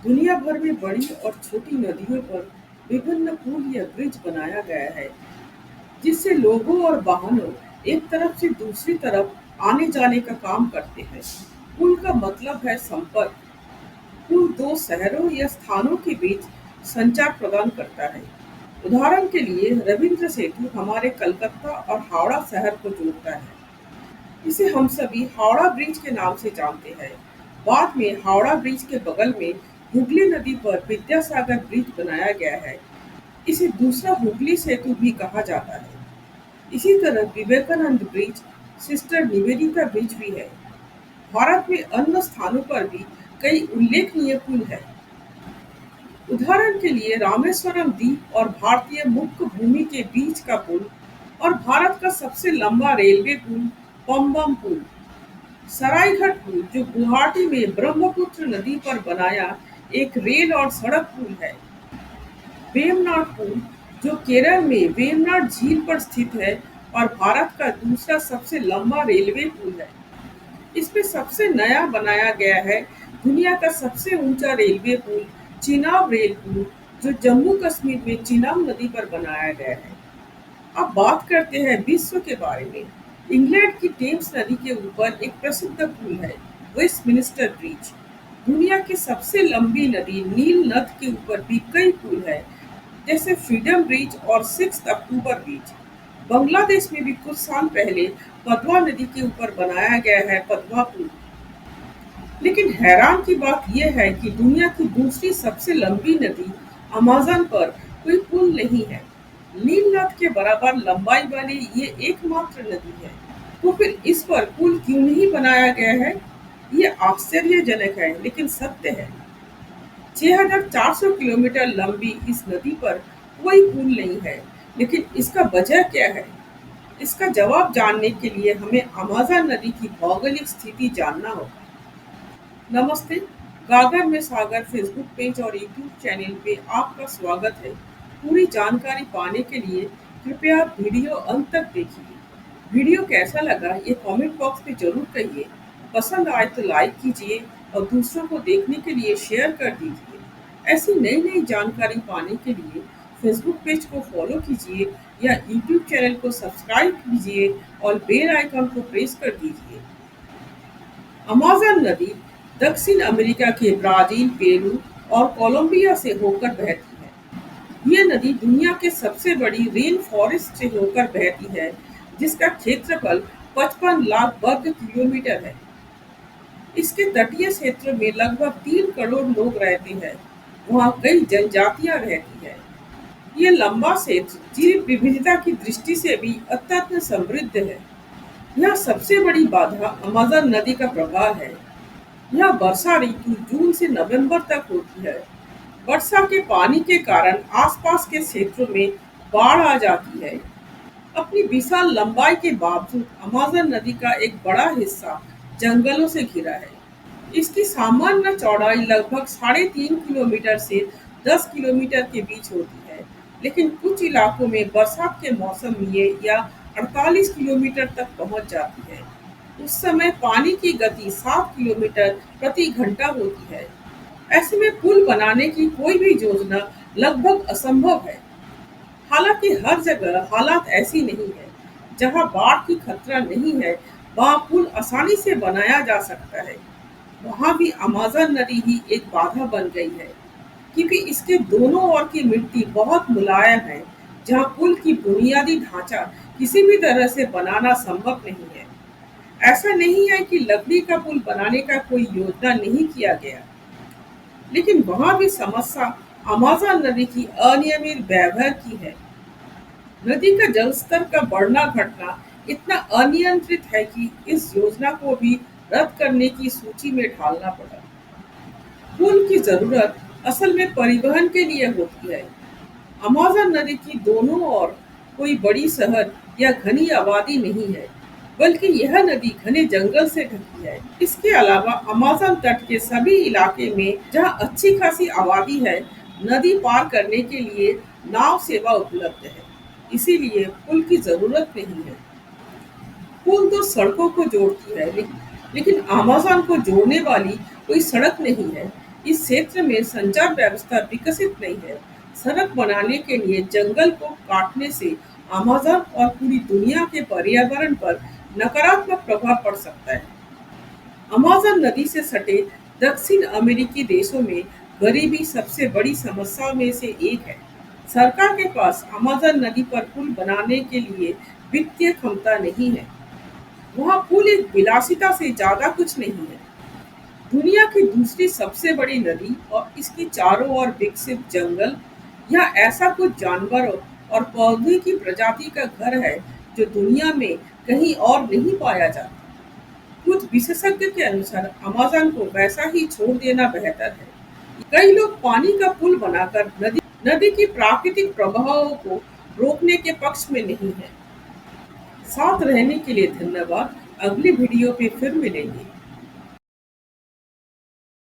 दुनिया भर में बड़ी और छोटी नदियों पर विभिन्न पुल या ब्रिज बनाया गया है, जिससे लोगों और वाहनों एक तरफ से दूसरी तरफ आने जाने का काम करते हैं। पुल का मतलब है संपर्क। पुल दो शहरों या स्थानों के बीच संचार प्रदान करता है। उदाहरण के लिए रविंद्र सेतु हमारे कलकत्ता और हावड़ा शहर को जोड़ता है। इसे हम सभी हावड़ा ब्रिज के नाम से जानते हैं। बाद में हावड़ा ब्रिज के बगल में हुगली नदी पर विद्यासागर ब्रिज बनाया गया है। इसे दूसरा हुगली सेतु भी कहा जाता है। इसी तरह Vivekananda bridge, sister Nivedita bridge भी है। भारत में अन्य स्थानों पर भी कई उल्लेखनीय पुल हैं। उदाहरण के लिए रामेश्वरम द्वीप और भारतीय मुख्य भूमि के बीच का पुल, और भारत का सबसे लंबा रेलवे पुल पम्बम पुल। सरायघाट पुल, जो गुवाहाटी में ब्रह्मपुत्र नदी पर बनाया एक रेल और सड़क पुल है। वेमनाड पुल, जो केरल में वेमनाड झील पर स्थित है और भारत का दूसरा सबसे लंबा रेलवे पुल है। इसमें सबसे नया बनाया गया है दुनिया का सबसे ऊंचा रेलवे पुल, चिनाब रेल पुल, जो जम्मू कश्मीर में चिनाब नदी पर बनाया गया है। अब बात करते हैं विश्व के बारे में। इंग्लैंड की टेम्स नदी के ऊपर एक प्रसिद्ध पुल है, वेस्टमिनिस्टर ब्रिज। दुनिया की सबसे लंबी नदी नील नद के ऊपर भी कई पुल है, जैसे फ्रीडम ब्रिज और 6 अक्टूबर ब्रिज। बांग्लादेश में भी कुछ साल पहले पद्मा नदी के ऊपर बनाया गया है पद्मा पुल। लेकिन हैरान की बात यह है कि दुनिया की दूसरी सबसे लंबी नदी अमेज़न पर कोई पुल नहीं है। नील नद के बराबर लंबाई वाली ये एकमात्र नदी है। तो फिर इस पर पुल क्यों नहीं बनाया गया है? ये आश्चर्यजनक है, लेकिन सत्य है। 6,400 किलोमीटर लंबी इस नदी पर कोई पुल नहीं है, लेकिन इसका वजह क्या है? इसका जवाब जानने के लिए हमें अमेज़न नदी की भौगोलिक स्थिति जानना होगा। नमस्ते, गागर में सागर फेसबुक पेज और यूट्यूब चैनल पे आपका स्वागत है। पूरी जानकारी पाने के लिए कृपया वीडियो अंत तक देखिए। वीडियो कैसा लगा ये कमेंट बॉक्स में जरूर कहिए। पसंद आए तो लाइक कीजिए और दूसरों को देखने के लिए शेयर कर दीजिए। ऐसी नई नई जानकारी पाने के लिए फेसबुक पेज को फॉलो कीजिए या यूट्यूब चैनल को सब्सक्राइब कीजिए और बेल आइकन को प्रेस कर दीजिए। अमेज़न नदी दक्षिण अमेरिका के ब्राजील, पेरू और कोलंबिया से होकर बहती है। यह नदी दुनिया के सबसे बड़ी रेन फॉरेस्ट से होकर बहती है, जिसका क्षेत्रफल 55 लाख वर्ग किलोमीटर है। इसके तटीय क्षेत्र में लगभग 3 करोड़ लोग रहते हैं। वहाँ कई जनजातियां रहती हैं। यह लंबा क्षेत्र जीव विविधता की दृष्टि से भी अत्यंत समृद्ध है। यहाँ सबसे बड़ी बाधा अमेज़न नदी का प्रवाह है। यह वर्षा ऋतु जून से नवंबर तक होती है। वर्षा के पानी के कारण आसपास के क्षेत्रों में बाढ़ आ जाती है। अपनी विशाल लंबाई के बावजूद अमेज़न नदी का एक बड़ा हिस्सा जंगलों से घिरा है। इसकी सामान्य चौड़ाई लगभग 3.5 किलोमीटर से 10 किलोमीटर के बीच होती है, लेकिन कुछ इलाकों में बरसात के मौसम में यह 48 किलोमीटर तक पहुंच जाती है। उस समय पानी की गति 7 किलोमीटर प्रति घंटा होती है। ऐसे में पुल बनाने की कोई भी योजना लगभग असंभव है। हालांकि हर जगह हालात ऐसी नहीं है। जहां बाढ़ की खतरा नहीं है, वहां पुल आसानी से बनाया जा सकता है। वहां भी अमेज़न नदी ही एक बाधा बन गई है, क्योंकि इसके दोनों ओर की मिट्टी बहुत मुलायम है, जहां पुल की बुनियादी ढांचा किसी भी तरह से बनाना संभव नहीं है। ऐसा नहीं है कि लकड़ी का पुल बनाने का कोई योजना नहीं किया गया, लेकिन वहां भी समस्या अमेज़न नदी की अनियमित व्यवहार की है। नदी का जलस्तर का बढ़ना घटना इतना अनियंत्रित है कि इस योजना को भी रद्द करने की सूची में डालना पड़ा। पुल की जरूरत असल में परिवहन के लिए होती है। अमेज़न नदी की दोनों ओर कोई बड़ी शहर या घनी आबादी नहीं है, बल्कि यह नदी घने जंगल से ढकी है। इसके अलावा अमेज़न तट के सभी इलाके में जहाँ अच्छी खासी आबादी है, नदी पार करने के लिए नाव सेवा उपलब्ध है। इसीलिए पुल की जरूरत नहीं है। पुल तो सड़कों को जोड़ती है, लेकिन अमेज़न को जोड़ने वाली कोई सड़क नहीं है। इस क्षेत्र में संचार व्यवस्था विकसित नहीं है। सड़क बनाने के लिए जंगल को काटने से अमेज़न और पूरी दुनिया के पर्यावरण पर नकारात्मक प्रभाव पड़ सकता है। अमेज़न नदी से सटे दक्षिण अमेरिकी देशों में गरीबी सबसे बड़ी समस्याओं में से एक है। सरकार के पास अमेज़न नदी पर पुल बनाने के लिए वित्तीय क्षमता नहीं है। वहाँ पुल एक विलासिता से ज़्यादा कुछ नहीं है। दुनिया की दूसरी सबसे बड़ी नदी और इसकी चारों ओर विकसित जंगल या ऐसा कुछ जानवरों और पौधे की प्रजाति का घर है जो दुनिया में कहीं और नहीं पाया जाता। कुछ विशेषज्ञ के अनुसार अमेज़न को वैसा ही छोड़ देना बेहतर है। कई लोग पानी का पुल बनाकर नदी की प्राकृतिक प्रवाहों को रोकने के पक्ष में नहीं है। साथ रहने के लिए धन्यवाद। अगली वीडियो पे फिर मिलेंगे।